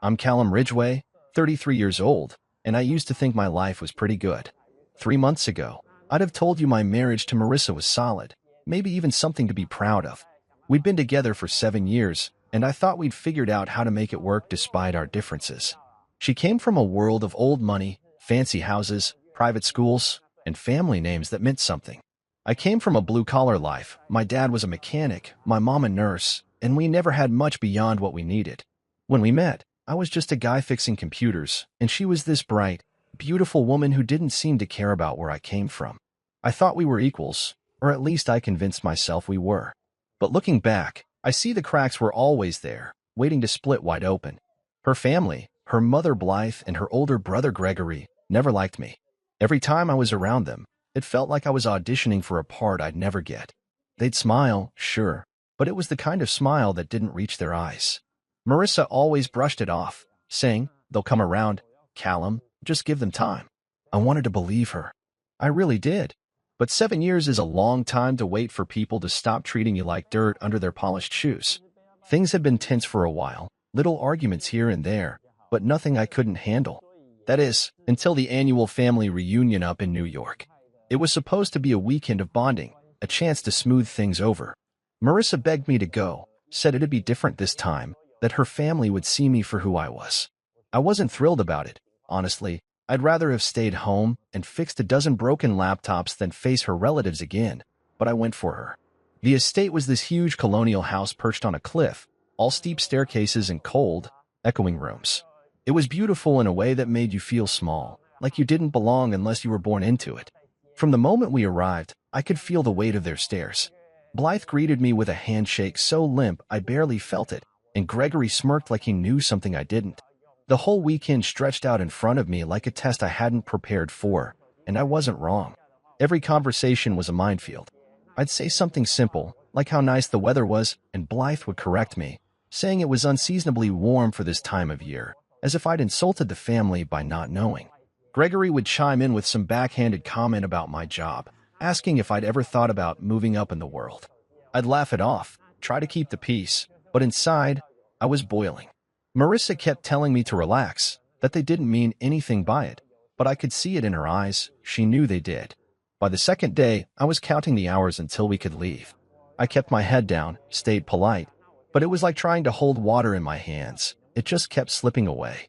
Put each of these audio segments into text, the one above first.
I'm Callum Ridgway, 33 years old, and I used to think my life was pretty good. 3 months ago, I'd have told you my marriage to Marissa was solid, maybe even something to be proud of. We'd been together for 7 years, and I thought we'd figured out how to make it work despite our differences. She came from a world of old money, fancy houses, private schools, and family names that meant something. I came from a blue-collar life. My dad was a mechanic, my mom a nurse, and we never had much beyond what we needed. When we met, I was just a guy fixing computers, and she was this bright, beautiful woman who didn't seem to care about where I came from. I thought we were equals, or at least I convinced myself we were. But looking back, I see the cracks were always there, waiting to split wide open. Her family, her mother Blythe and her older brother Gregory, never liked me. Every time I was around them, it felt like I was auditioning for a part I'd never get. They'd smile, sure, but it was the kind of smile that didn't reach their eyes. Marissa always brushed it off, saying, "They'll come around, Callum, just give them time." I wanted to believe her. I really did. But 7 years is a long time to wait for people to stop treating you like dirt under their polished shoes. Things had been tense for a while, little arguments here and there, but nothing I couldn't handle. That is, until the annual family reunion up in New York. It was supposed to be a weekend of bonding, a chance to smooth things over. Marissa begged me to go, said it'd be different this time, that her family would see me for who I was. I wasn't thrilled about it, honestly. I'd rather have stayed home and fixed a dozen broken laptops than face her relatives again, but I went for her. The estate was this huge colonial house perched on a cliff, all steep staircases and cold, echoing rooms. It was beautiful in a way that made you feel small, like you didn't belong unless you were born into it. From the moment we arrived, I could feel the weight of their stairs. Blythe greeted me with a handshake so limp I barely felt it, and Gregory smirked like he knew something I didn't. The whole weekend stretched out in front of me like a test I hadn't prepared for, and I wasn't wrong. Every conversation was a minefield. I'd say something simple, like how nice the weather was, and Blythe would correct me, saying it was unseasonably warm for this time of year, as if I'd insulted the family by not knowing. Gregory would chime in with some backhanded comment about my job, asking if I'd ever thought about moving up in the world. I'd laugh it off, try to keep the peace, but inside, I was boiling. Marissa kept telling me to relax, that they didn't mean anything by it, but I could see it in her eyes. She knew they did. By the second day, I was counting the hours until we could leave. I kept my head down, stayed polite, but it was like trying to hold water in my hands. It just kept slipping away.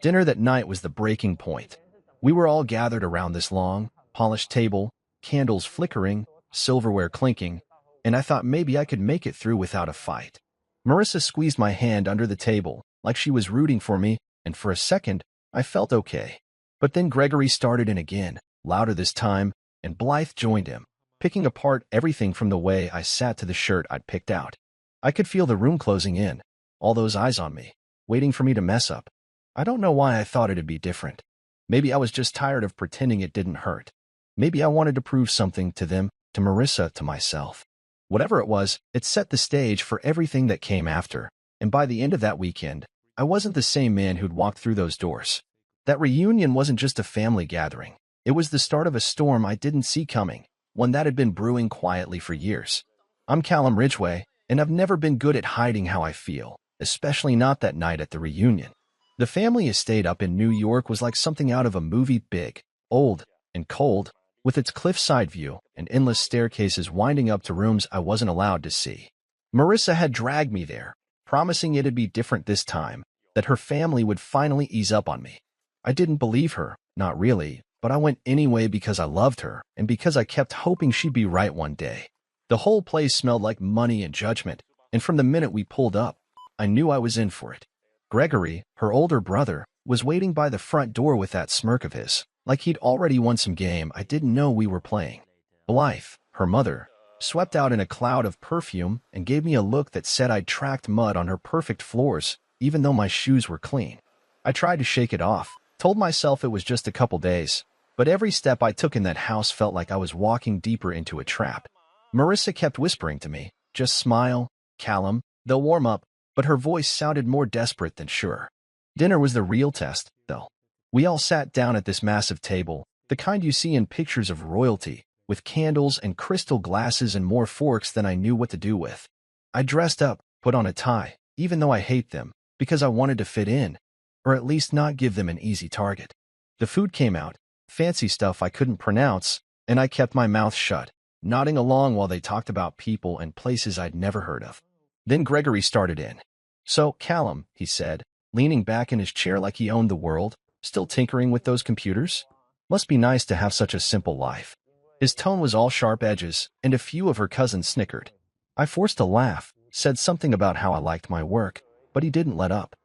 Dinner that night was the breaking point. We were all gathered around this long, polished table, candles flickering, silverware clinking, and I thought maybe I could make it through without a fight. Marissa squeezed my hand under the table, like she was rooting for me, and for a second, I felt okay. But then Gregory started in again, louder this time, and Blythe joined him, picking apart everything from the way I sat to the shirt I'd picked out. I could feel the room closing in, all those eyes on me, waiting for me to mess up. I don't know why I thought it'd be different. Maybe I was just tired of pretending it didn't hurt. Maybe I wanted to prove something to them, to Marissa, to myself. Whatever it was, it set the stage for everything that came after, and by the end of that weekend, I wasn't the same man who'd walked through those doors. That reunion wasn't just a family gathering. It was the start of a storm I didn't see coming, one that had been brewing quietly for years. I'm Callum Ridgway, and I've never been good at hiding how I feel, especially not that night at the reunion. The family estate up in New York was like something out of a movie, big, old, and cold, with its cliffside view and endless staircases winding up to rooms I wasn't allowed to see. Marissa had dragged me there, promising it'd be different this time, that her family would finally ease up on me. I didn't believe her, not really, but I went anyway because I loved her and because I kept hoping she'd be right one day. The whole place smelled like money and judgment, and from the minute we pulled up, I knew I was in for it. Gregory, her older brother, was waiting by the front door with that smirk of his, like he'd already won some game I didn't know we were playing. Blythe, her mother, swept out in a cloud of perfume and gave me a look that said I'd tracked mud on her perfect floors, even though my shoes were clean. I tried to shake it off, told myself it was just a couple days, but every step I took in that house felt like I was walking deeper into a trap. Marissa kept whispering to me, "Just smile, Callum, they'll warm up," but her voice sounded more desperate than sure. Dinner was the real test, though. We all sat down at this massive table, the kind you see in pictures of royalty, with candles and crystal glasses and more forks than I knew what to do with. I dressed up, put on a tie, even though I hate them, because I wanted to fit in, or at least not give them an easy target. The food came out, fancy stuff I couldn't pronounce, and I kept my mouth shut, nodding along while they talked about people and places I'd never heard of. Then Gregory started in. "So, Callum," he said, leaning back in his chair like he owned the world, "still tinkering with those computers? Must be nice to have such a simple life." His tone was all sharp edges, and a few of her cousins snickered. I forced a laugh, said something about how I liked my work, but he didn't let up.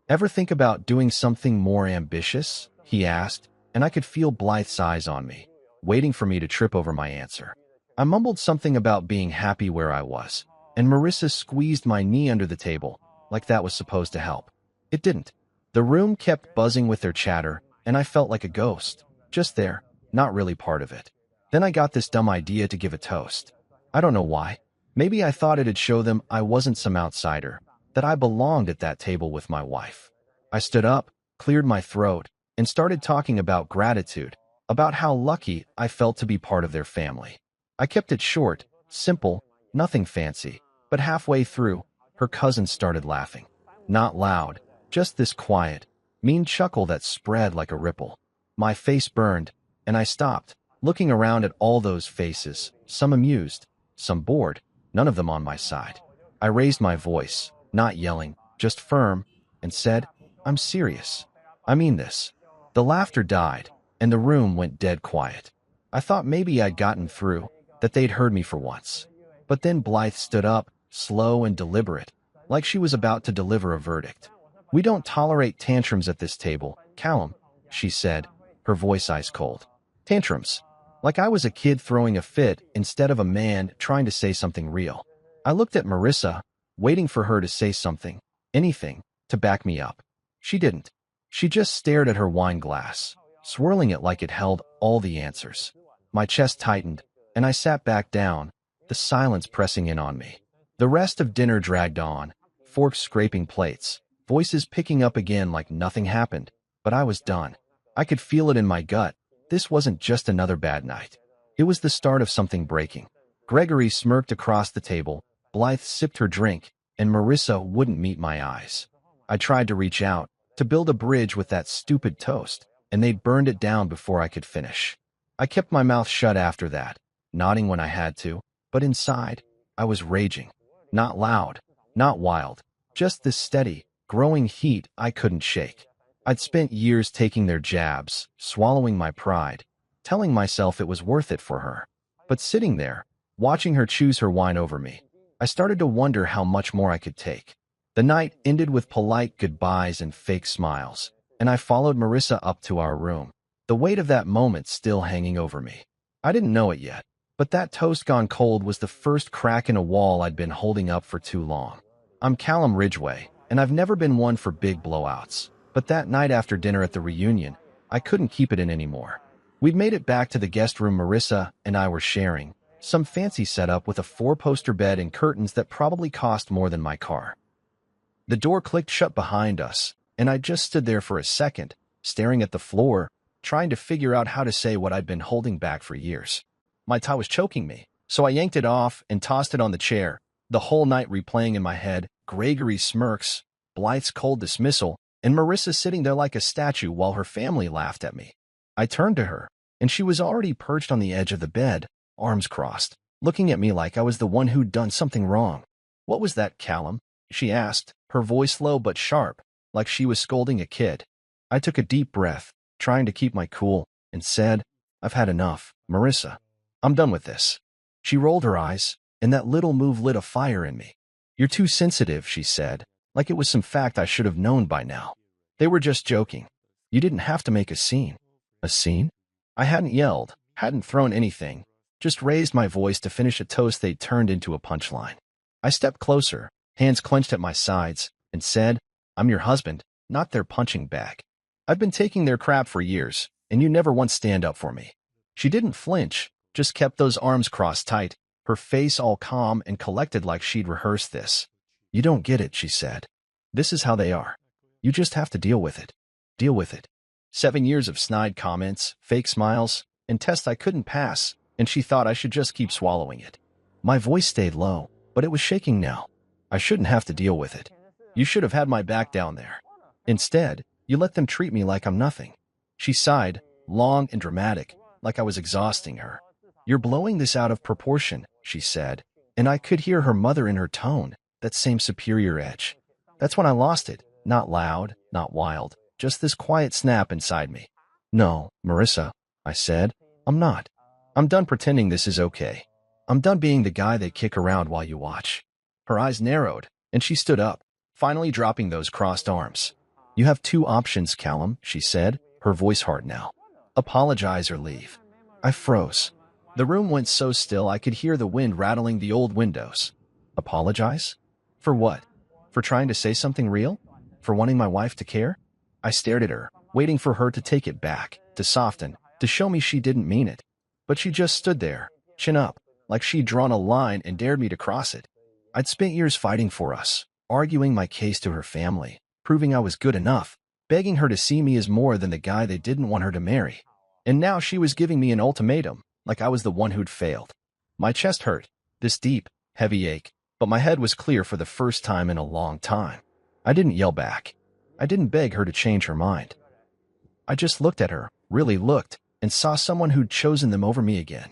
"Ever think about doing something more ambitious?" he asked, and I could feel Blythe's eyes on me, waiting for me to trip over my answer. I mumbled something about being happy where I was, and Marissa squeezed my knee under the table, like that was supposed to help. It didn't. The room kept buzzing with their chatter, and I felt like a ghost, just there, not really part of it. Then I got this dumb idea to give a toast. I don't know why. Maybe I thought it'd show them I wasn't some outsider, that I belonged at that table with my wife. I stood up, cleared my throat, and started talking about gratitude, about how lucky I felt to be part of their family. I kept it short, simple, nothing fancy, but halfway through, her cousins started laughing. Not loud, just this quiet, mean chuckle that spread like a ripple. My face burned, and I stopped, looking around at all those faces, some amused, some bored, none of them on my side. I raised my voice, not yelling, just firm, and said, "I'm serious. I mean this." The laughter died, and the room went dead quiet. I thought maybe I'd gotten through, that they'd heard me for once. But then Blythe stood up, slow and deliberate, like she was about to deliver a verdict. "We don't tolerate tantrums at this table, Callum," she said, her voice ice cold. Tantrums. Like I was a kid throwing a fit instead of a man trying to say something real. I looked at Marissa, waiting for her to say something, anything, to back me up. She didn't. She just stared at her wine glass, swirling it like it held all the answers. My chest tightened, and I sat back down, the silence pressing in on me. The rest of dinner dragged on, forks scraping plates, voices picking up again like nothing happened, but I was done. I could feel it in my gut. This wasn't just another bad night. It was the start of something breaking. Gregory smirked across the table, Blythe sipped her drink, and Marissa wouldn't meet my eyes. I tried to reach out, to build a bridge with that stupid toast, and they burned it down before I could finish. I kept my mouth shut after that, nodding when I had to, but inside, I was raging. Not loud, not wild, just this steady, growing heat I couldn't shake. I'd spent years taking their jabs, swallowing my pride, telling myself it was worth it for her. But sitting there, watching her choose her wine over me, I started to wonder how much more I could take. The night ended with polite goodbyes and fake smiles, and I followed Marissa up to our room, the weight of that moment still hanging over me. I didn't know it yet, but that toast gone cold was the first crack in a wall I'd been holding up for too long. I'm Callum Ridgway, and I've never been one for big blowouts. But that night after dinner at the reunion, I couldn't keep it in anymore. We'd made it back to the guest room Marissa and I were sharing, some fancy setup with a 4-poster bed and curtains that probably cost more than my car. The door clicked shut behind us, and I just stood there for a second, staring at the floor, trying to figure out how to say what I'd been holding back for years. My tie was choking me, so I yanked it off and tossed it on the chair, the whole night replaying in my head Gregory's smirks, Blythe's cold dismissal, and Marissa sitting there like a statue while her family laughed at me. I turned to her, and she was already perched on the edge of the bed, arms crossed, looking at me like I was the one who'd done something wrong. "What was that, Callum?" she asked, her voice low but sharp, like she was scolding a kid. I took a deep breath, trying to keep my cool, and said, "I've had enough, Marissa. I'm done with this." She rolled her eyes, and that little move lit a fire in me. "You're too sensitive," she said, like it was some fact I should have known by now. "They were just joking. You didn't have to make a scene." A scene? I hadn't yelled, hadn't thrown anything, just raised my voice to finish a toast they'd turned into a punchline. I stepped closer, hands clenched at my sides, and said, "I'm your husband, not their punching bag. I've been taking their crap for years, and you never once stand up for me." She didn't flinch, just kept those arms crossed tight, her face all calm and collected like she'd rehearsed this. "You don't get it," she said. "This is how they are. You just have to deal with it. Deal with it." 7 years of snide comments, fake smiles, and tests I couldn't pass, and she thought I should just keep swallowing it. My voice stayed low, but it was shaking now. "I shouldn't have to deal with it. You should have had my back down there. Instead, you let them treat me like I'm nothing. She sighed, long and dramatic, like I was exhausting her. You're blowing this out of proportion, she said, and I could hear her mother in her tone, that same superior edge. That's when I lost it, not loud, not wild, just this quiet snap inside me. No, Marissa, I said, I'm not. I'm done pretending this is okay. I'm done being the guy they kick around while you watch. Her eyes narrowed, and she stood up, finally dropping those crossed arms. You have two options, Callum, she said, her voice hard now. Apologize or leave. I froze. The room went so still I could hear the wind rattling the old windows. Apologize? For what? For trying to say something real? For wanting my wife to care? I stared at her, waiting for her to take it back, to soften, to show me she didn't mean it. But she just stood there, chin up, like she'd drawn a line and dared me to cross it. I'd spent years fighting for us, arguing my case to her family, proving I was good enough, begging her to see me as more than the guy they didn't want her to marry. And now she was giving me an ultimatum, like I was the one who'd failed. My chest hurt, this deep, heavy ache, but my head was clear for the first time in a long time. I didn't yell back. I didn't beg her to change her mind. I just looked at her, really looked, and saw someone who'd chosen them over me again.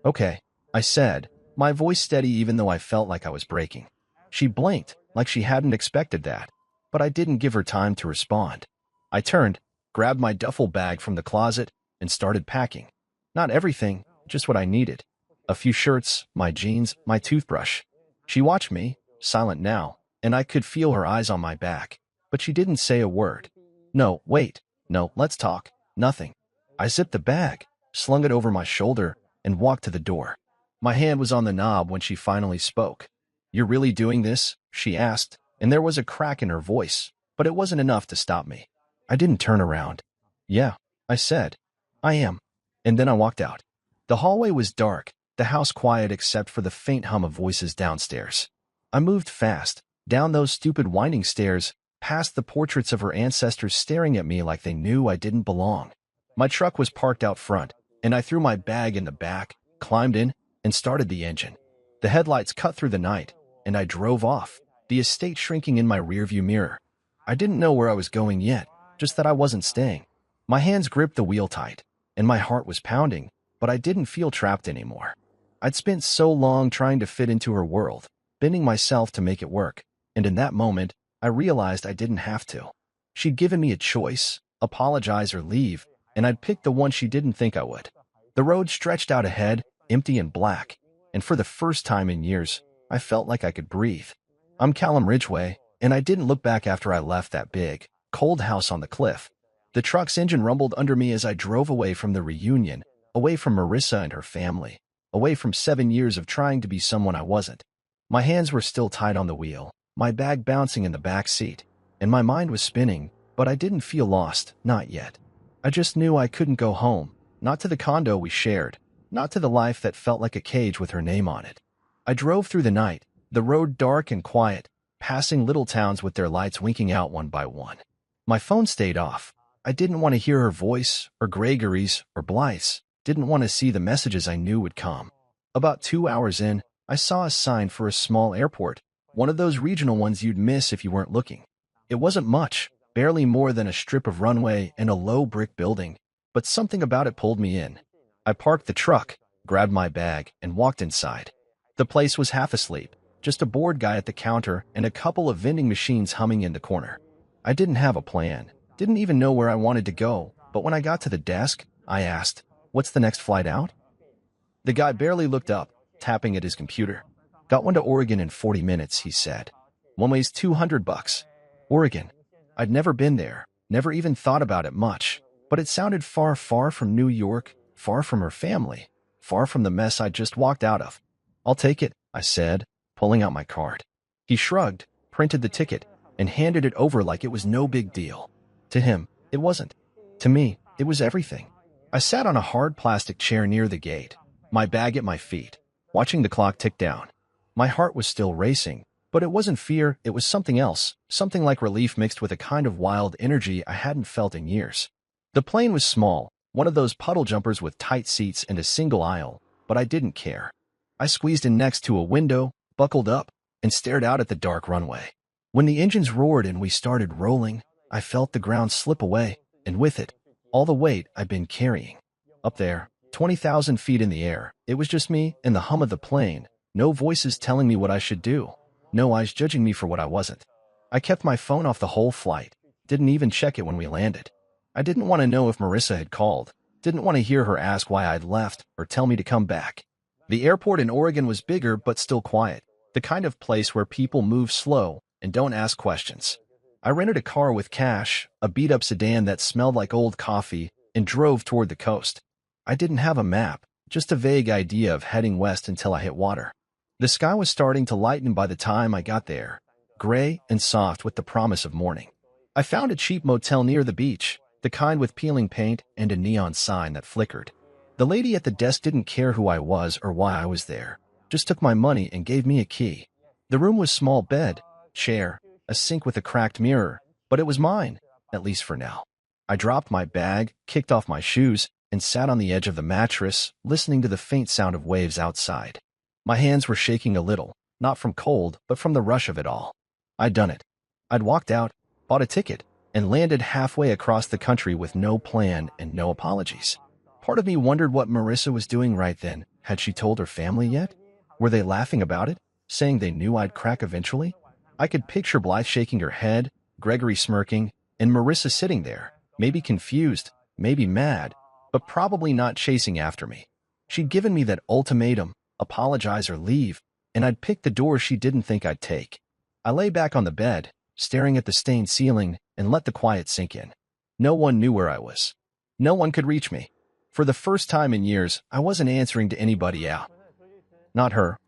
Okay, I said, my voice steady even though I felt like I was breaking. She blinked, like she hadn't expected that, but I didn't give her time to respond. I turned, grabbed my duffel bag from the closet, and started packing. Not everything, just what I needed. A few shirts, my jeans, my toothbrush. She watched me, silent now, and I could feel her eyes on my back, but she didn't say a word. No, wait, no, let's talk, nothing. I zipped the bag, slung it over my shoulder, and walked to the door. My hand was on the knob when she finally spoke. You're really doing this? She asked, and there was a crack in her voice, but it wasn't enough to stop me. I didn't turn around. Yeah, I said. I am. And then I walked out. The hallway was dark, the house quiet except for the faint hum of voices downstairs. I moved fast, down those stupid winding stairs, past the portraits of her ancestors staring at me like they knew I didn't belong. My truck was parked out front, and I threw my bag in the back, climbed in, and started the engine. The headlights cut through the night, and I drove off, the estate shrinking in my rearview mirror. I didn't know where I was going yet, just that I wasn't staying. My hands gripped the wheel tight, and my heart was pounding, but I didn't feel trapped anymore. I'd spent so long trying to fit into her world, bending myself to make it work, and in that moment, I realized I didn't have to. She'd given me a choice, apologize or leave, and I'd picked the one she didn't think I would. The road stretched out ahead, empty and black, and for the first time in years, I felt like I could breathe. I'm Callum Ridgway, and I didn't look back after I left that big, cold house on the cliff. The truck's engine rumbled under me as I drove away from the reunion, away from Marissa and her family, away from 7 years of trying to be someone I wasn't. My hands were still tight on the wheel, my bag bouncing in the back seat, and my mind was spinning, but I didn't feel lost, not yet. I just knew I couldn't go home, not to the condo we shared, not to the life that felt like a cage with her name on it. I drove through the night, the road dark and quiet, passing little towns with their lights winking out one by one. My phone stayed off. I didn't want to hear her voice, or Gregory's, or Blythe's, didn't want to see the messages I knew would come. About 2 hours in, I saw a sign for a small airport, one of those regional ones you'd miss if you weren't looking. It wasn't much, barely more than a strip of runway and a low brick building, but something about it pulled me in. I parked the truck, grabbed my bag, and walked inside. The place was half asleep, just a bored guy at the counter and a couple of vending machines humming in the corner. I didn't have a plan, didn't even know where I wanted to go, but when I got to the desk, I asked, "What's the next flight out?" The guy barely looked up, tapping at his computer. "Got one to Oregon in 40 minutes, he said. One weighs $200. Oregon. I'd never been there, never even thought about it much, but it sounded far, far from New York, far from her family, far from the mess I'd just walked out of. "I'll take it," I said, pulling out my card. He shrugged, printed the ticket, and handed it over like it was no big deal. To him, it wasn't. To me, it was everything. I sat on a hard plastic chair near the gate, my bag at my feet, watching the clock tick down. My heart was still racing, but it wasn't fear, it was something else, something like relief mixed with a kind of wild energy I hadn't felt in years. The plane was small, one of those puddle jumpers with tight seats and a single aisle, but I didn't care. I squeezed in next to a window, buckled up, and stared out at the dark runway. When the engines roared and we started rolling, I felt the ground slip away, and with it, all the weight I'd been carrying. Up there, 20,000 feet in the air, it was just me and the hum of the plane, no voices telling me what I should do, no eyes judging me for what I wasn't. I kept my phone off the whole flight, didn't even check it when we landed. I didn't want to know if Marissa had called, didn't want to hear her ask why I'd left or tell me to come back. The airport in Oregon was bigger but still quiet, the kind of place where people move slow and don't ask questions. I rented a car with cash, a beat-up sedan that smelled like old coffee, and drove toward the coast. I didn't have a map, just a vague idea of heading west until I hit water. The sky was starting to lighten by the time I got there, gray and soft with the promise of morning. I found a cheap motel near the beach, the kind with peeling paint and a neon sign that flickered. The lady at the desk didn't care who I was or why I was there, just took my money and gave me a key. The room was small bed, chair, a sink with a cracked mirror, but it was mine, at least for now. I dropped my bag, kicked off my shoes, and sat on the edge of the mattress, listening to the faint sound of waves outside. My hands were shaking a little, not from cold, but from the rush of it all. I'd done it. I'd walked out, bought a ticket, and landed halfway across the country with no plan and no apologies. Part of me wondered what Marissa was doing right then. Had she told her family yet? Were they laughing about it, saying they knew I'd crack eventually? I could picture Blythe shaking her head, Gregory smirking, and Marissa sitting there, maybe confused, maybe mad, but probably not chasing after me. She'd given me that ultimatum, apologize or leave, and I'd picked the door she didn't think I'd take. I lay back on the bed, staring at the stained ceiling, and let the quiet sink in. No one knew where I was. No one could reach me. For the first time in years, I wasn't answering to anybody out. Not her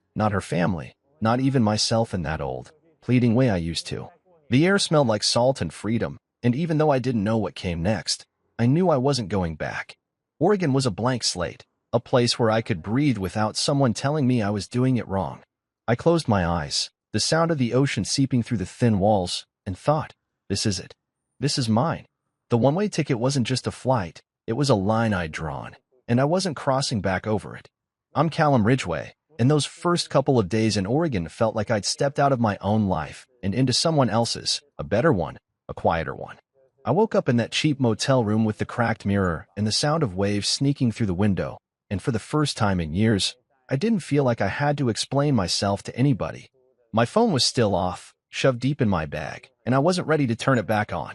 family, not even myself in that old, pleading way I used to. The air smelled like salt and freedom, and even though I didn't know what came next, I knew I wasn't going back. Oregon was a blank slate, a place where I could breathe without someone telling me I was doing it wrong. I closed my eyes, the sound of the ocean seeping through the thin walls, and thought, this is it. This is mine. The one-way ticket wasn't just a flight, it was a line I'd drawn, and I wasn't crossing back over it. I'm Callum Ridgway, and those first couple of days in Oregon felt like I'd stepped out of my own life and into someone else's, a better one, a quieter one. I woke up in that cheap motel room with the cracked mirror and the sound of waves sneaking through the window, and for the first time in years, I didn't feel like I had to explain myself to anybody. My phone was still off, shoved deep in my bag, and I wasn't ready to turn it back on.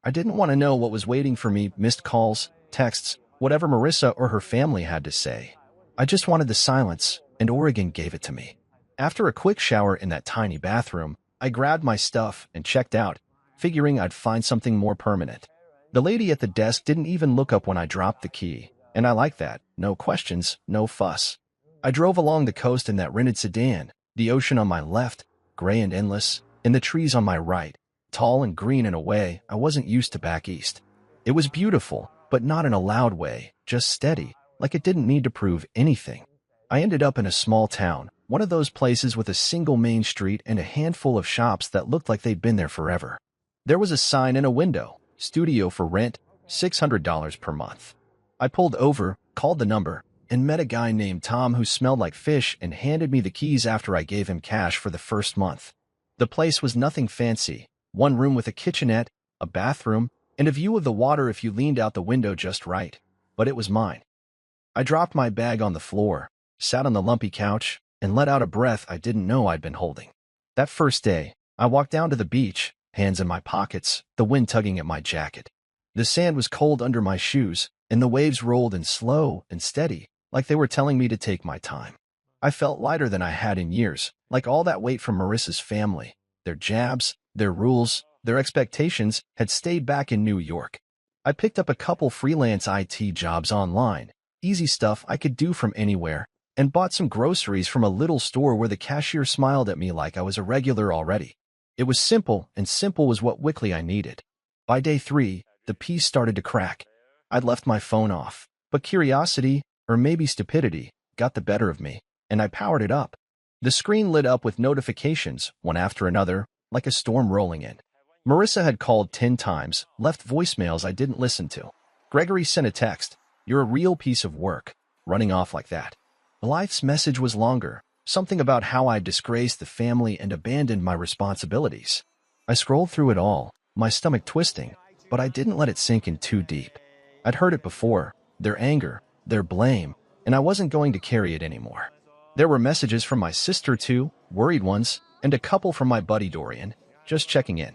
I didn't want to know what was waiting for me, missed calls, texts, whatever Marissa or her family had to say. I just wanted the silence, and Oregon gave it to me. After a quick shower in that tiny bathroom, I grabbed my stuff and checked out, figuring I'd find something more permanent. The lady at the desk didn't even look up when I dropped the key, and I liked that. No questions, no fuss. I drove along the coast in that rented sedan, the ocean on my left, gray and endless, and the trees on my right, tall and green in a way I wasn't used to back east. It was beautiful, but not in a loud way, just steady, like it didn't need to prove anything. I ended up in a small town, one of those places with a single main street and a handful of shops that looked like they'd been there forever. There was a sign in a window, studio for rent, $600 per month. I pulled over, called the number, and met a guy named Tom who smelled like fish and handed me the keys after I gave him cash for the first month. The place was nothing fancy, one room with a kitchenette, a bathroom, and a view of the water if you leaned out the window just right, but it was mine. I dropped my bag on the floor, sat on the lumpy couch, and let out a breath I didn't know I'd been holding. That first day, I walked down to the beach, hands in my pockets, the wind tugging at my jacket. The sand was cold under my shoes, and the waves rolled in slow and steady, like they were telling me to take my time. I felt lighter than I had in years, like all that weight from Marissa's family, their jabs, their rules, their expectations had stayed back in New York. I picked up a couple freelance IT jobs online, easy stuff I could do from anywhere, and bought some groceries from a little store where the cashier smiled at me like I was a regular already. It was simple, and simple was what quickly I needed. By day 3, the piece started to crack. I'd left my phone off, but curiosity, or maybe stupidity, got the better of me, and I powered it up. The screen lit up with notifications, one after another, like a storm rolling in. Marissa had called 10 times, left voicemails I didn't listen to. Gregory sent a text, "You're a real piece of work," running off like that. Blythe's message was longer, something about how I'd disgraced the family and abandoned my responsibilities. I scrolled through it all, my stomach twisting, but I didn't let it sink in too deep. I'd heard it before, their anger, their blame, and I wasn't going to carry it anymore. There were messages from my sister too, worried ones, and a couple from my buddy Dorian, just checking in.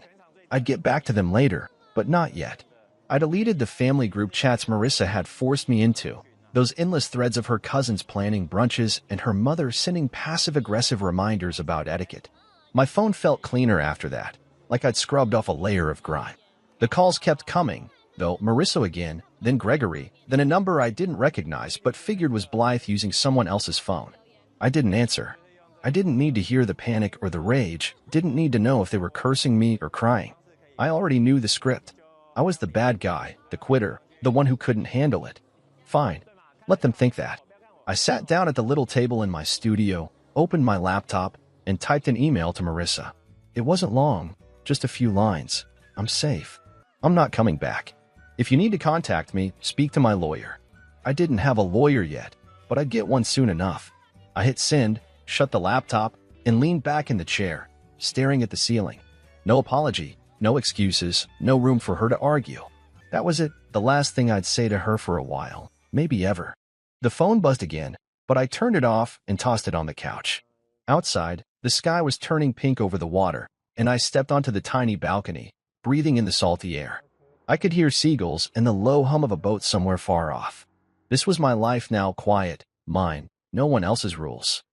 I'd get back to them later, but not yet. I deleted the family group chats Marissa had forced me into, those endless threads of her cousins planning brunches and her mother sending passive-aggressive reminders about etiquette. My phone felt cleaner after that, like I'd scrubbed off a layer of grime. The calls kept coming, though, Marissa again, then Gregory, then a number I didn't recognize but figured was Blythe using someone else's phone. I didn't answer. I didn't need to hear the panic or the rage, didn't need to know if they were cursing me or crying. I already knew the script. I was the bad guy, the quitter, the one who couldn't handle it. Fine. Let them think that. I sat down at the little table in my studio, opened my laptop, and typed an email to Marissa. It wasn't long, just a few lines. I'm safe. I'm not coming back. If you need to contact me, speak to my lawyer. I didn't have a lawyer yet, but I'd get one soon enough. I hit send, shut the laptop, and leaned back in the chair, staring at the ceiling. No apology, no excuses, no room for her to argue. That was it, the last thing I'd say to her for a while, maybe ever. The phone buzzed again, but I turned it off and tossed it on the couch. Outside, the sky was turning pink over the water, and I stepped onto the tiny balcony, breathing in the salty air. I could hear seagulls and the low hum of a boat somewhere far off. This was my life now, quiet, mine, no one else's rules.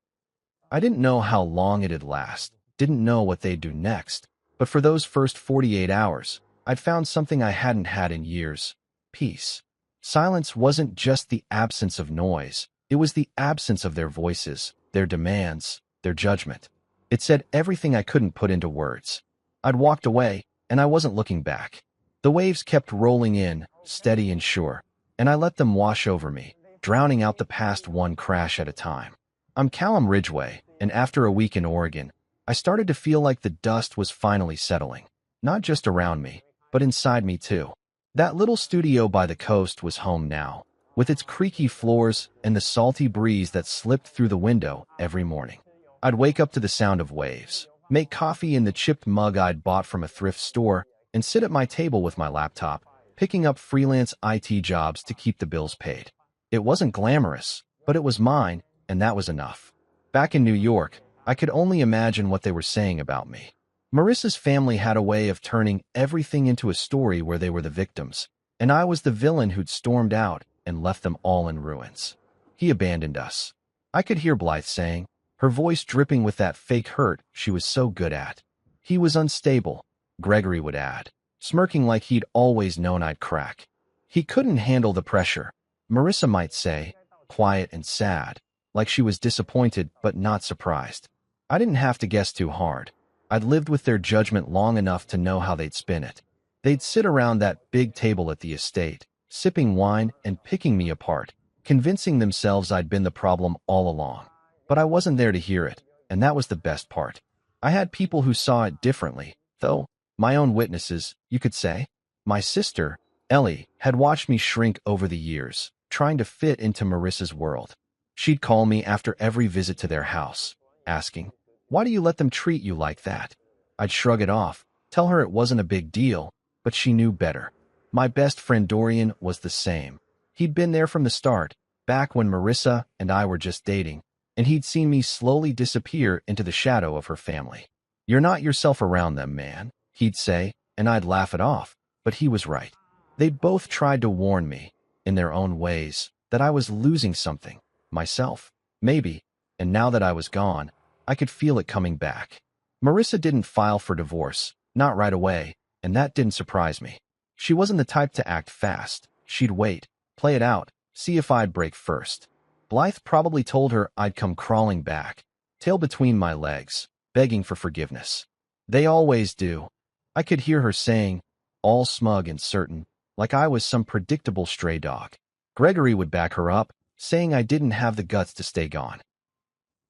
I didn't know how long it'd last, didn't know what they'd do next, but for those first 48 hours, I'd found something I hadn't had in years: peace. Silence wasn't just the absence of noise, it was the absence of their voices, their demands, their judgment. It said everything I couldn't put into words. I'd walked away, and I wasn't looking back. The waves kept rolling in, steady and sure, and I let them wash over me, drowning out the past one crash at a time. I'm Callum Ridgway, and after a week in Oregon, I started to feel like the dust was finally settling, not just around me, but inside me too. That little studio by the coast was home now, with its creaky floors and the salty breeze that slipped through the window every morning. I'd wake up to the sound of waves, make coffee in the chipped mug I'd bought from a thrift store, and sit at my table with my laptop, picking up freelance IT jobs to keep the bills paid. It wasn't glamorous, but it was mine, and that was enough. Back in New York, I could only imagine what they were saying about me. Marissa's family had a way of turning everything into a story where they were the victims, and I was the villain who'd stormed out and left them all in ruins. He abandoned us. I could hear Blythe saying, her voice dripping with that fake hurt she was so good at. He was unstable, Gregory would add, smirking like he'd always known I'd crack. He couldn't handle the pressure, Marissa might say, quiet and sad, like she was disappointed but not surprised. I didn't have to guess too hard. I'd lived with their judgment long enough to know how they'd spin it. They'd sit around that big table at the estate, sipping wine and picking me apart, convincing themselves I'd been the problem all along. But I wasn't there to hear it, and that was the best part. I had people who saw it differently, though, my own witnesses, you could say. My sister, Ellie, had watched me shrink over the years, trying to fit into Marissa's world. She'd call me after every visit to their house, asking, "Why do you let them treat you like that?" I'd shrug it off, tell her it wasn't a big deal, but she knew better. My best friend Dorian was the same. He'd been there from the start, back when Marissa and I were just dating, and he'd seen me slowly disappear into the shadow of her family. "You're not yourself around them, man," he'd say, and I'd laugh it off, but he was right. They'd both tried to warn me, in their own ways, that I was losing something, myself, maybe, and now that I was gone, I could feel it coming back. Marissa didn't file for divorce, not right away, and that didn't surprise me. She wasn't the type to act fast. She'd wait, play it out, see if I'd break first. Blythe probably told her I'd come crawling back, tail between my legs, begging for forgiveness. They always do. I could hear her saying, all smug and certain, like I was some predictable stray dog. Gregory would back her up, saying I didn't have the guts to stay gone.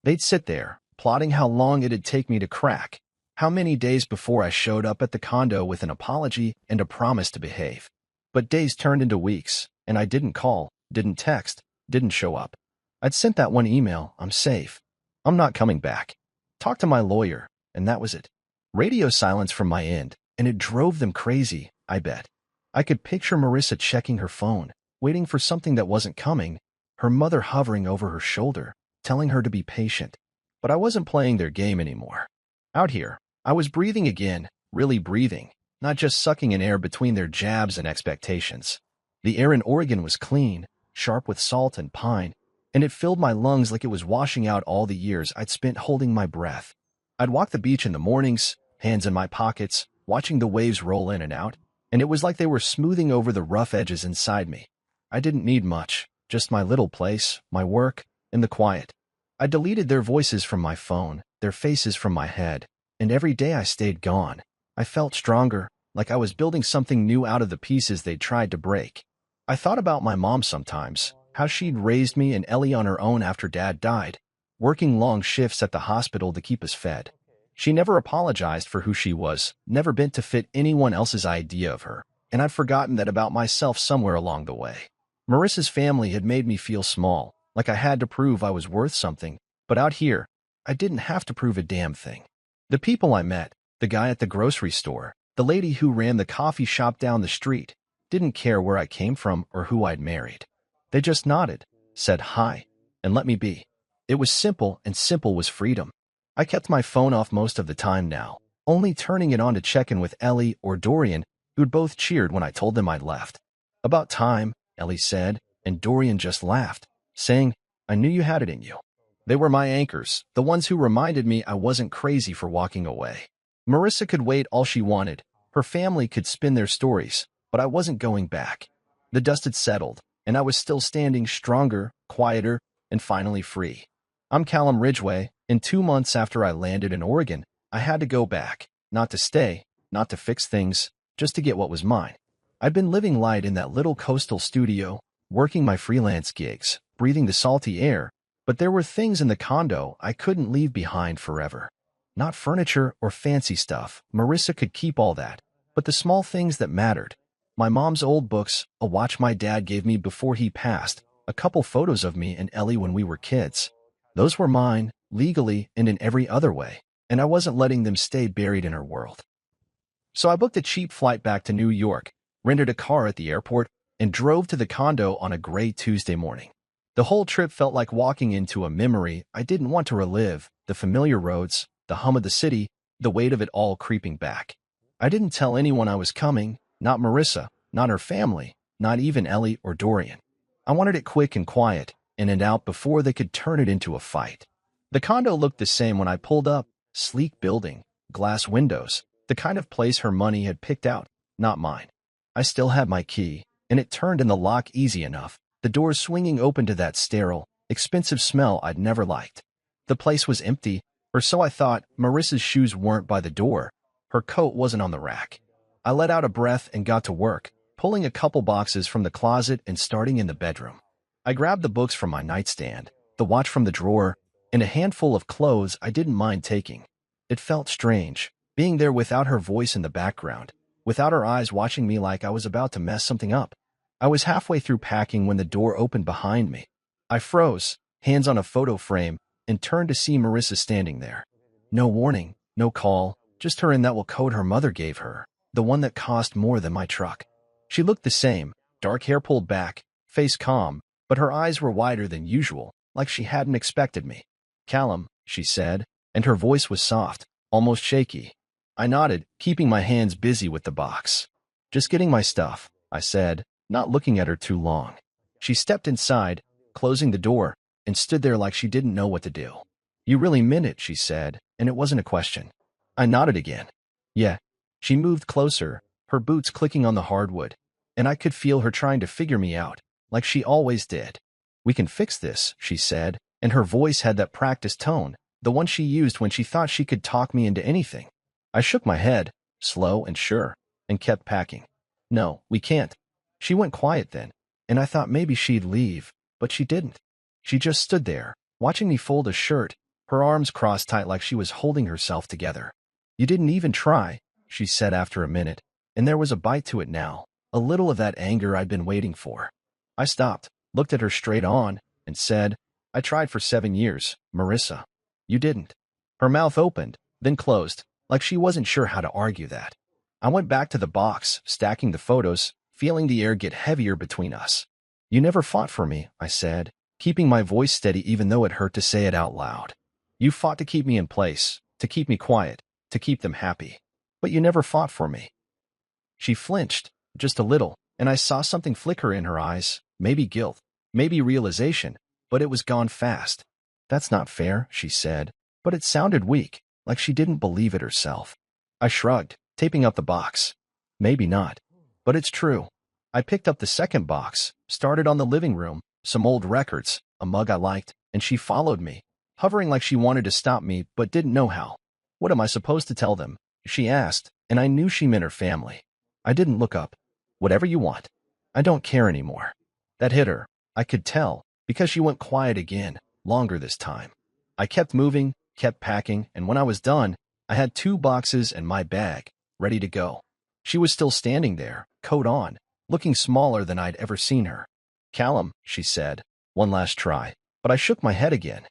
They'd sit there, plotting how long it'd take me to crack, how many days before I showed up at the condo with an apology and a promise to behave. But days turned into weeks, and I didn't call, didn't text, didn't show up. I'd sent that one email, "I'm safe. I'm not coming back. Talk to my lawyer," and that was it. Radio silence from my end, and it drove them crazy, I bet. I could picture Marissa checking her phone, waiting for something that wasn't coming, her mother hovering over her shoulder, telling her to be patient. But I wasn't playing their game anymore. Out here, I was breathing again, really breathing, not just sucking in air between their jabs and expectations. The air in Oregon was clean, sharp with salt and pine, and it filled my lungs like it was washing out all the years I'd spent holding my breath. I'd walk the beach in the mornings, hands in my pockets, watching the waves roll in and out, and it was like they were smoothing over the rough edges inside me. I didn't need much, just my little place, my work, and the quiet. I deleted their voices from my phone, their faces from my head, and every day I stayed gone, I felt stronger, like I was building something new out of the pieces they'd tried to break. I thought about my mom sometimes, how she'd raised me and Ellie on her own after Dad died, working long shifts at the hospital to keep us fed. She never apologized for who she was, never bent to fit anyone else's idea of her, and I'd forgotten that about myself somewhere along the way. Marissa's family had made me feel small, like I had to prove I was worth something, but out here, I didn't have to prove a damn thing. The people I met, the guy at the grocery store, the lady who ran the coffee shop down the street, didn't care where I came from or who I'd married. They just nodded, said hi, and let me be. It was simple, and simple was freedom. I kept my phone off most of the time now, only turning it on to check in with Ellie or Dorian, who'd both cheered when I told them I'd left. About time, Ellie said, and Dorian just laughed, saying, I knew you had it in you. They were my anchors, the ones who reminded me I wasn't crazy for walking away. Marissa could wait all she wanted. Her family could spin their stories, but I wasn't going back. The dust had settled, and I was still standing stronger, quieter, and finally free. I'm Callum Ridgway, and 2 months after I landed in Oregon, I had to go back, not to stay, not to fix things, just to get what was mine. I'd been living light in that little coastal studio, working my freelance gigs, breathing the salty air, but there were things in the condo I couldn't leave behind forever. Not furniture or fancy stuff, Marissa could keep all that, but the small things that mattered. My mom's old books, a watch my dad gave me before he passed, a couple photos of me and Ellie when we were kids. Those were mine, legally and in every other way, and I wasn't letting them stay buried in her world. So I booked a cheap flight back to New York, rented a car at the airport, and drove to the condo on a gray Tuesday morning. The whole trip felt like walking into a memory I didn't want to relive, the familiar roads, the hum of the city, the weight of it all creeping back. I didn't tell anyone I was coming, not Marissa, not her family, not even Ellie or Dorian. I wanted it quick and quiet, in and out before they could turn it into a fight. The condo looked the same when I pulled up, sleek building, glass windows, the kind of place her money had picked out, not mine. I still had my key, and it turned in the lock easy enough, the doors swinging open to that sterile, expensive smell I'd never liked. The place was empty, or so I thought. Marissa's shoes weren't by the door. Her coat wasn't on the rack. I let out a breath and got to work, pulling a couple boxes from the closet and starting in the bedroom. I grabbed the books from my nightstand, the watch from the drawer, and a handful of clothes I didn't mind taking. It felt strange, being there without her voice in the background, without her eyes watching me like I was about to mess something up. I was halfway through packing when the door opened behind me. I froze, hands on a photo frame, and turned to see Marissa standing there. No warning, no call, just her in that coat her mother gave her, the one that cost more than my truck. She looked the same, dark hair pulled back, face calm, but her eyes were wider than usual, like she hadn't expected me. Callum, she said, and her voice was soft, almost shaky. I nodded, keeping my hands busy with the box. Just getting my stuff, I said, not looking at her too long. She stepped inside, closing the door, and stood there like she didn't know what to do. You really meant it, she said, and it wasn't a question. I nodded again. Yeah. She moved closer, her boots clicking on the hardwood, and I could feel her trying to figure me out, like she always did. We can fix this, she said, and her voice had that practiced tone, the one she used when she thought she could talk me into anything. I shook my head, slow and sure, and kept packing. No, we can't. She went quiet then, and I thought maybe she'd leave, but she didn't. She just stood there, watching me fold a shirt, her arms crossed tight like she was holding herself together. You didn't even try, she said after a minute, and there was a bite to it now, a little of that anger I'd been waiting for. I stopped, looked at her straight on, and said, I tried for 7 years, Marissa. You didn't. Her mouth opened, then closed, like she wasn't sure how to argue that. I went back to the box, stacking the photos, feeling the air get heavier between us. You never fought for me, I said, keeping my voice steady even though it hurt to say it out loud. You fought to keep me in place, to keep me quiet, to keep them happy. But you never fought for me. She flinched, just a little, and I saw something flicker in her eyes, maybe guilt, maybe realization, but it was gone fast. That's not fair, she said, but it sounded weak, like she didn't believe it herself. I shrugged, taping up the box. Maybe not, but it's true. I picked up the second box, started on the living room, some old records, a mug I liked, and she followed me, hovering like she wanted to stop me but didn't know how. What am I supposed to tell them? She asked, and I knew she meant her family. I didn't look up. Whatever you want. I don't care anymore. That hit her. I could tell, because she went quiet again, longer this time. I kept moving, kept packing, and when I was done, I had 2 boxes and my bag, ready to go. She was still standing there, coat on, looking smaller than I'd ever seen her. Callum, she said, one last try, but I shook my head again.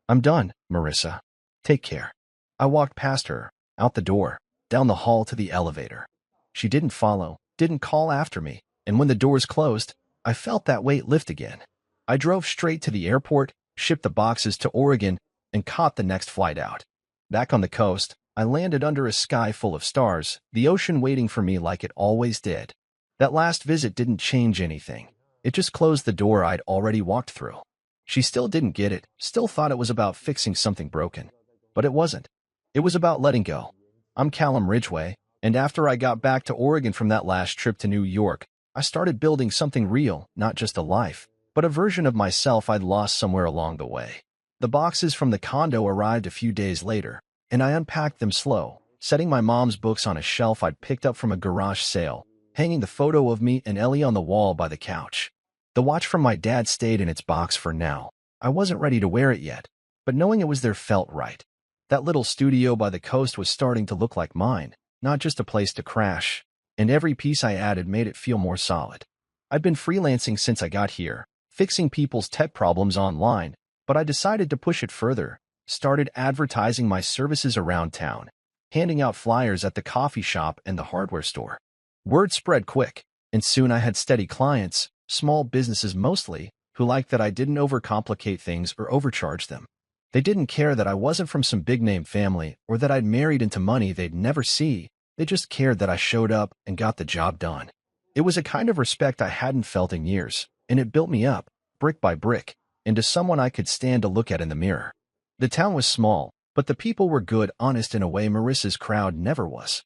I'm done, Marissa. Take care. I walked past her, out the door, down the hall to the elevator. She didn't follow, didn't call after me, and when the doors closed, I felt that weight lift again. I drove straight to the airport, shipped the boxes to Oregon, and caught the next flight out. Back on the coast, I landed under a sky full of stars, the ocean waiting for me like it always did. That last visit didn't change anything. It just closed the door I'd already walked through. She still didn't get it, still thought it was about fixing something broken. But it wasn't. It was about letting go. I'm Callum Ridgway, and after I got back to Oregon from that last trip to New York, I started building something real, not just a life, but a version of myself I'd lost somewhere along the way. The boxes from the condo arrived a few days later, and I unpacked them slow, setting my mom's books on a shelf I'd picked up from a garage sale, hanging the photo of me and Ellie on the wall by the couch. The watch from my dad stayed in its box for now. I wasn't ready to wear it yet, but knowing it was there felt right. That little studio by the coast was starting to look like mine, not just a place to crash, and every piece I added made it feel more solid. I'd been freelancing since I got here, fixing people's tech problems online, but I decided to push it further, started advertising my services around town, handing out flyers at the coffee shop and the hardware store. Word spread quick, and soon I had steady clients, small businesses mostly, who liked that I didn't overcomplicate things or overcharge them. They didn't care that I wasn't from some big-name family or that I'd married into money they'd never see. They just cared that I showed up and got the job done. It was a kind of respect I hadn't felt in years, and it built me up, brick by brick, into someone I could stand to look at in the mirror. The town was small, but the people were good, honest in a way Marissa's crowd never was.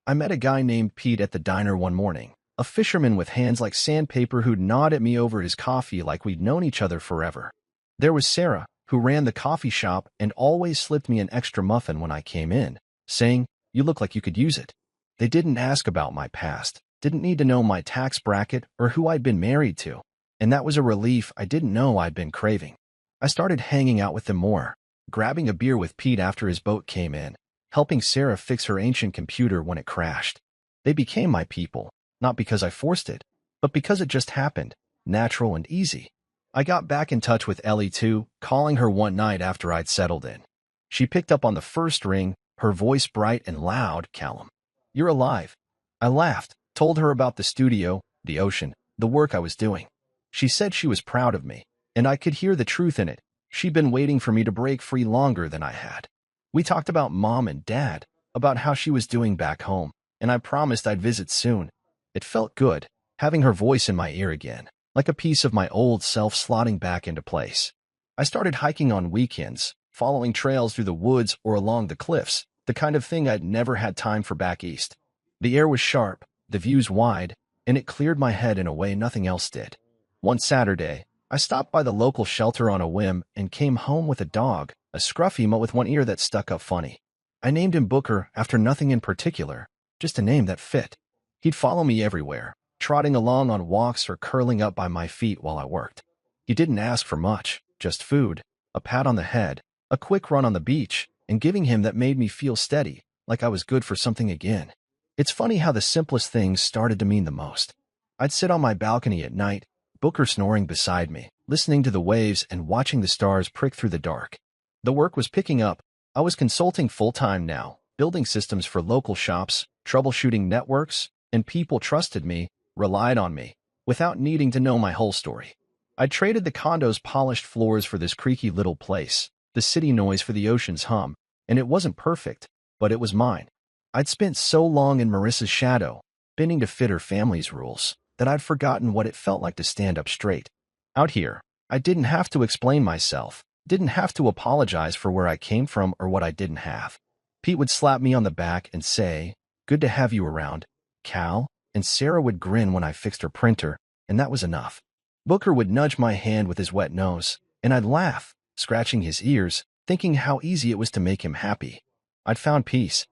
I met a guy named Pete at the diner one morning, a fisherman with hands like sandpaper who'd nod at me over his coffee like we'd known each other forever. There was Sarah, who ran the coffee shop and always slipped me an extra muffin when I came in, saying, "You look like you could use it." They didn't ask about my past, didn't need to know my tax bracket or who I'd been married to, and that was a relief I didn't know I'd been craving. I started hanging out with them more, grabbing a beer with Pete after his boat came in, helping Sarah fix her ancient computer when it crashed. They became my people, not because I forced it, but because it just happened, natural and easy. I got back in touch with Ellie too, calling her one night after I'd settled in. She picked up on the first ring, her voice bright and loud. "Callum, you're alive." I laughed, told her about the studio, the ocean, the work I was doing. She said she was proud of me, and I could hear the truth in it. She'd been waiting for me to break free longer than I had. We talked about Mom and Dad, about how she was doing back home, and I promised I'd visit soon. It felt good, having her voice in my ear again, like a piece of my old self slotting back into place. I started hiking on weekends, following trails through the woods or along the cliffs, the kind of thing I'd never had time for back east. The air was sharp, the views wide, and it cleared my head in a way nothing else did. One Saturday, I stopped by the local shelter on a whim and came home with a dog, a scruffy mutt with one ear that stuck up funny. I named him Booker after nothing in particular, just a name that fit. He'd follow me everywhere, trotting along on walks or curling up by my feet while I worked. He didn't ask for much, just food, a pat on the head, a quick run on the beach, and giving him that made me feel steady, like I was good for something again. It's funny how the simplest things started to mean the most. I'd sit on my balcony at night, Booker snoring beside me, listening to the waves and watching the stars prick through the dark. The work was picking up. I was consulting full-time now, building systems for local shops, troubleshooting networks, and people trusted me, relied on me, without needing to know my whole story. I traded the condo's polished floors for this creaky little place, the city noise for the ocean's hum, and it wasn't perfect, but it was mine. I'd spent so long in Marissa's shadow, bending to fit her family's rules, that I'd forgotten what it felt like to stand up straight. Out here, I didn't have to explain myself, didn't have to apologize for where I came from or what I didn't have. Pete would slap me on the back and say, "Good to have you around, Cal," and Sarah would grin when I fixed her printer, and that was enough. Booker would nudge my hand with his wet nose, and I'd laugh, scratching his ears, thinking how easy it was to make him happy. I'd found peace.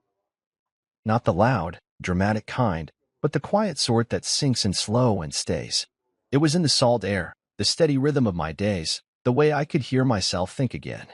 Not the loud, dramatic kind, but the quiet sort that sinks in slow and stays. It was in the salt air, the steady rhythm of my days, the way I could hear myself think again.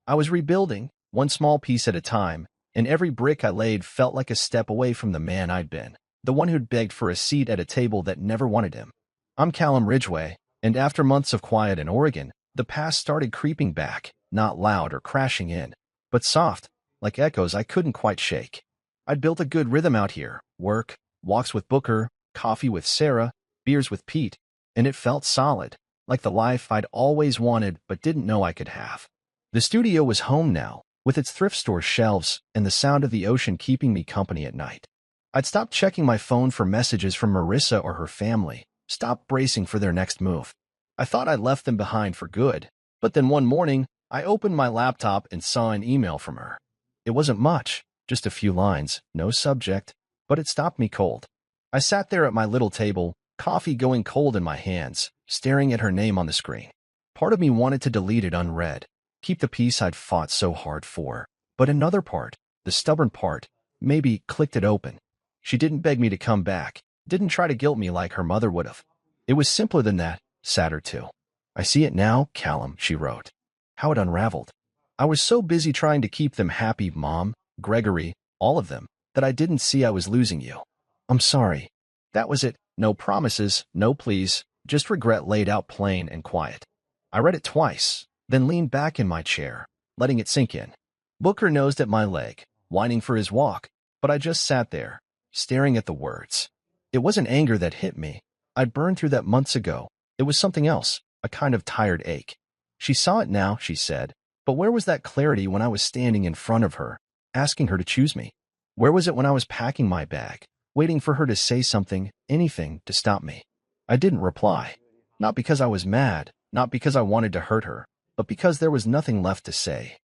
I was rebuilding, one small piece at a time, and every brick I laid felt like a step away from the man I'd been, the one who'd begged for a seat at a table that never wanted him. I'm Callum Ridgway, and after months of quiet in Oregon, the past started creeping back, not loud or crashing in, but soft, like echoes I couldn't quite shake. I'd built a good rhythm out here, work, walks with Booker, coffee with Sarah, beers with Pete, and it felt solid, like the life I'd always wanted but didn't know I could have. The studio was home now, with its thrift store shelves and the sound of the ocean keeping me company at night. I'd stopped checking my phone for messages from Marissa or her family, stopped bracing for their next move. I thought I'd left them behind for good, but then one morning, I opened my laptop and saw an email from her. It wasn't much, just a few lines, no subject, but it stopped me cold. I sat there at my little table, coffee going cold in my hands, staring at her name on the screen. Part of me wanted to delete it unread, keep the peace I'd fought so hard for, but another part, the stubborn part, maybe clicked it open. She didn't beg me to come back, didn't try to guilt me like her mother would have. It was simpler than that, sadder too. "I see it now, Callum," she wrote. How it unraveled. "I was so busy trying to keep them happy, Mom, Gregory, all of them, that I didn't see I was losing you. I'm sorry." That was it. No promises, no pleas, just regret laid out plain and quiet. I read it twice, then leaned back in my chair, letting it sink in. Booker nosed at my leg, whining for his walk, but I just sat there, staring at the words. It wasn't anger that hit me. I'd burned through that months ago. It was something else, a kind of tired ache. She saw it now, she said, but where was that clarity when I was standing in front of her, asking her to choose me? Where was it when I was packing my bag, waiting for her to say something, anything, to stop me? I didn't reply. Not because I was mad, not because I wanted to hurt her, but because there was nothing left to say.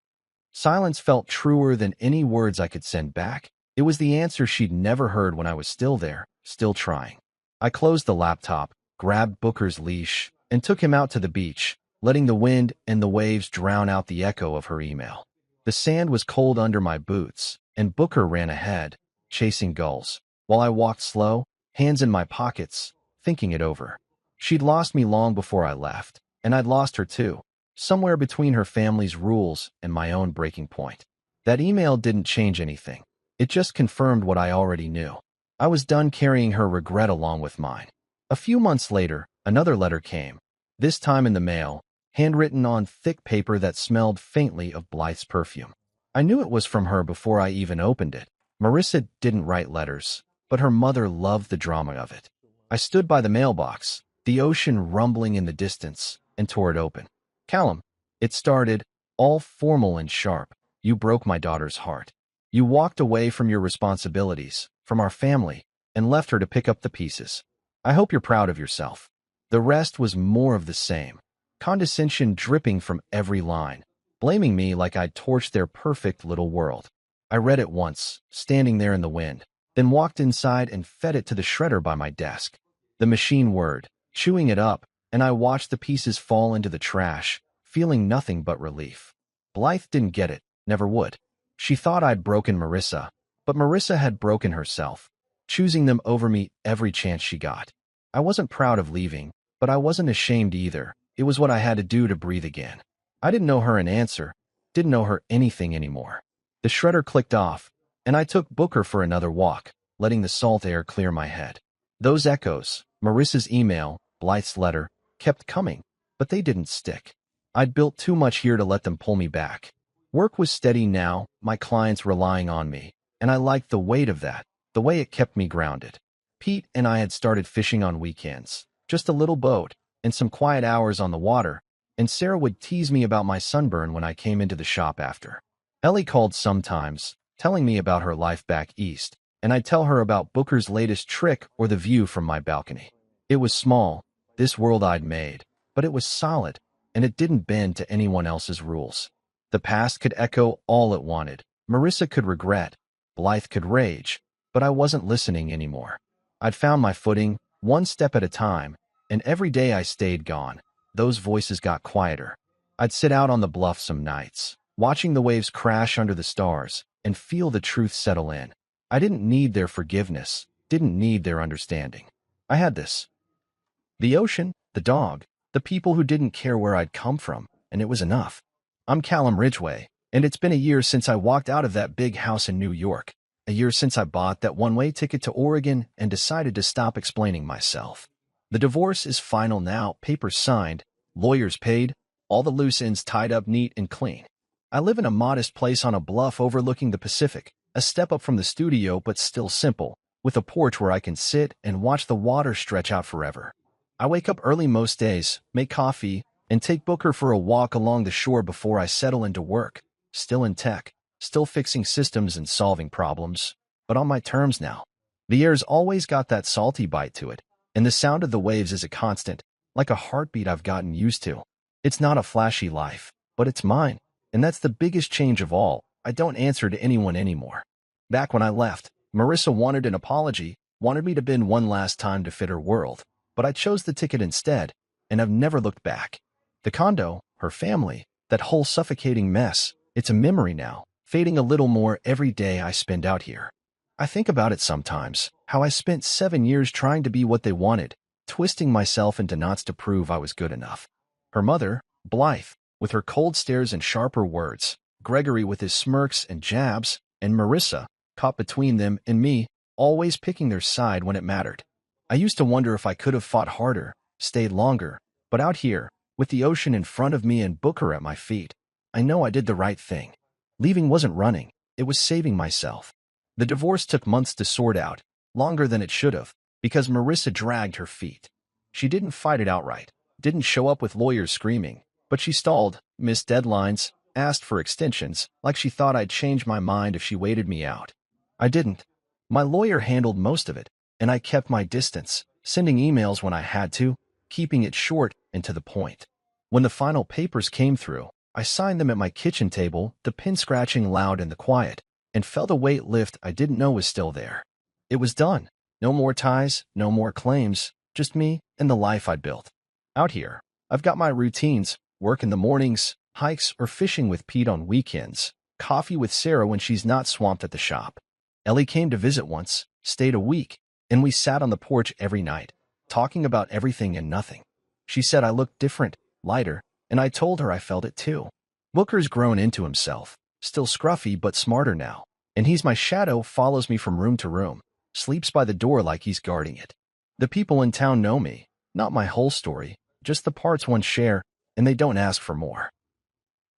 Silence felt truer than any words I could send back. It was the answer she'd never heard when I was still there, still trying. I closed the laptop, grabbed Booker's leash, and took him out to the beach, letting the wind and the waves drown out the echo of her email. The sand was cold under my boots, and Booker ran ahead, chasing gulls, while I walked slow, hands in my pockets, thinking it over. She'd lost me long before I left, and I'd lost her too, somewhere between her family's rules and my own breaking point. That email didn't change anything. It just confirmed what I already knew. I was done carrying her regret along with mine. A few months later, another letter came, this time in the mail, handwritten on thick paper that smelled faintly of Blythe's perfume. I knew it was from her before I even opened it. Marissa didn't write letters, but her mother loved the drama of it. I stood by the mailbox, the ocean rumbling in the distance, and tore it open. "Callum," it started, all formal and sharp. "You broke my daughter's heart. You walked away from your responsibilities, from our family, and left her to pick up the pieces. I hope you're proud of yourself." The rest was more of the same. Condescension dripping from every line, blaming me like I'd torched their perfect little world. I read it once, standing there in the wind, then walked inside and fed it to the shredder by my desk. The machine whirred, chewing it up, and I watched the pieces fall into the trash, feeling nothing but relief. Blythe didn't get it, never would. She thought I'd broken Marissa, but Marissa had broken herself, choosing them over me every chance she got. I wasn't proud of leaving, but I wasn't ashamed either. It was what I had to do to breathe again. I didn't know her an answer, didn't know her anything anymore. The shredder clicked off, and I took Booker for another walk, letting the salt air clear my head. Those echoes, Marissa's email, Blythe's letter, kept coming, but they didn't stick. I'd built too much here to let them pull me back. Work was steady now, my clients relying on me, And I liked the weight of that, the way it kept me grounded. Pete and I had started fishing on weekends, just a little boat, and some quiet hours on the water, and Sarah would tease me about my sunburn when I came into the shop after. Ellie called sometimes, telling me about her life back east, and I'd tell her about Booker's latest trick or the view from my balcony. It was small, this world I'd made, but it was solid, and it didn't bend to anyone else's rules. The past could echo all it wanted. Marissa could regret. Blythe could rage, but I wasn't listening anymore. I'd found my footing, one step at a time, and every day I stayed gone, those voices got quieter. I'd sit out on the bluff some nights, watching the waves crash under the stars, and feel the truth settle in. I didn't need their forgiveness, didn't need their understanding. I had this. The ocean, the dog, the people who didn't care where I'd come from, and it was enough. I'm Callum Ridgway, and it's been a year since I walked out of that big house in New York, a year since I bought that one-way ticket to Oregon and decided to stop explaining myself. The divorce is final now, papers signed, lawyers paid, all the loose ends tied up neat and clean. I live in a modest place on a bluff overlooking the Pacific, a step up from the studio but still simple, with a porch where I can sit and watch the water stretch out forever. I wake up early most days, make coffee, and take Booker for a walk along the shore before I settle into work, still in tech, still fixing systems and solving problems, but on my terms now. The air's always got that salty bite to it, and the sound of the waves is a constant, like a heartbeat I've gotten used to. It's not a flashy life, but it's mine, and that's the biggest change of all. I don't answer to anyone anymore. Back when I left, Marissa wanted an apology, wanted me to bend one last time to fit her world, but I chose the ticket instead, and I've never looked back. The condo, her family, that whole suffocating mess, it's a memory now, fading a little more every day I spend out here. I think about it sometimes, how I spent 7 years trying to be what they wanted, twisting myself into knots to prove I was good enough. Her mother, Blythe, with her cold stares and sharper words, Gregory with his smirks and jabs, and Marissa, caught between them and me, always picking their side when it mattered. I used to wonder if I could have fought harder, stayed longer, but out here, with the ocean in front of me and Booker at my feet, I know I did the right thing. Leaving wasn't running, it was saving myself. The divorce took months to sort out, longer than it should have, because Marissa dragged her feet. She didn't fight it outright, didn't show up with lawyers screaming, but she stalled, missed deadlines, asked for extensions, like she thought I'd change my mind if she waited me out. I didn't. My lawyer handled most of it, and I kept my distance, sending emails when I had to, keeping it short and to the point. When the final papers came through, I signed them at my kitchen table, the pen scratching loud in the quiet, and felt a weight lift I didn't know was still there. It was done. No more ties, no more claims, just me and the life I'd built. Out here, I've got my routines, work in the mornings, hikes or fishing with Pete on weekends, coffee with Sarah when she's not swamped at the shop. Ellie came to visit once, stayed a week, and we sat on the porch every night, talking about everything and nothing. She said I looked different, lighter, and I told her I felt it too. Booker's grown into himself, still scruffy but smarter now, and he's my shadow, follows me from room to room, sleeps by the door like he's guarding it. The people in town know me, not my whole story, just the parts one share, and they don't ask for more.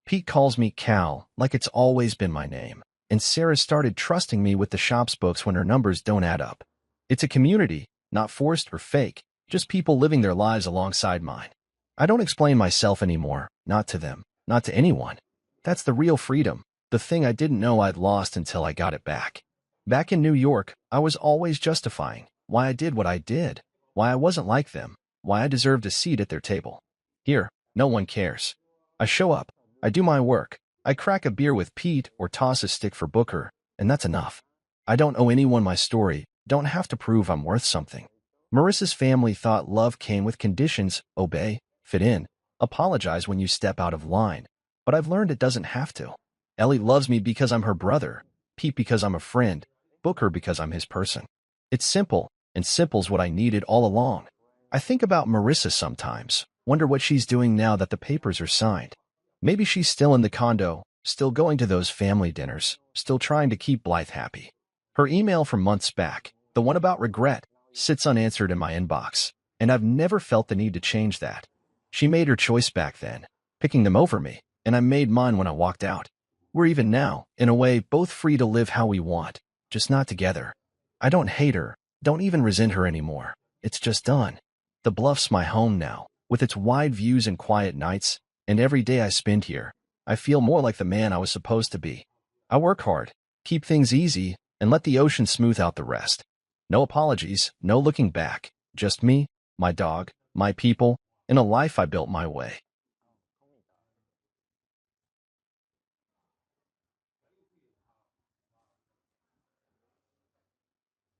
Pete calls me Cal, like it's always been my name, and Sarah started trusting me with the shop's books when her numbers don't add up. It's a community, not forced or fake, just people living their lives alongside mine. I don't explain myself anymore, not to them, not to anyone. That's the real freedom, the thing I didn't know I'd lost until I got it back. Back in New York, I was always justifying why I did what I did, why I wasn't like them, why I deserved a seat at their table. Here, no one cares. I show up, I do my work, I crack a beer with Pete or toss a stick for Booker, and that's enough. I don't owe anyone my story, don't have to prove I'm worth something. Marissa's family thought love came with conditions: obey, fit in, apologize when you step out of line. But I've learned it doesn't have to. Ellie loves me because I'm her brother, Pete because I'm a friend, Booker because I'm his person. It's simple, and simple's what I needed all along. I think about Marissa sometimes, wonder what she's doing now that the papers are signed. Maybe she's still in the condo, still going to those family dinners, still trying to keep Blythe happy. Her email from months back, the one about regret, sits unanswered in my inbox, and I've never felt the need to change that. She made her choice back then, picking them over me, and I made mine when I walked out. We're even now, in a way, both free to live how we want, just not together. I don't hate her, don't even resent her anymore. It's just done. The Bluff's my home now, with its wide views and quiet nights, and every day I spend here, I feel more like the man I was supposed to be. I work hard, keep things easy, and let the ocean smooth out the rest. No apologies, no looking back, just me, my dog, my people, and a life I built my way.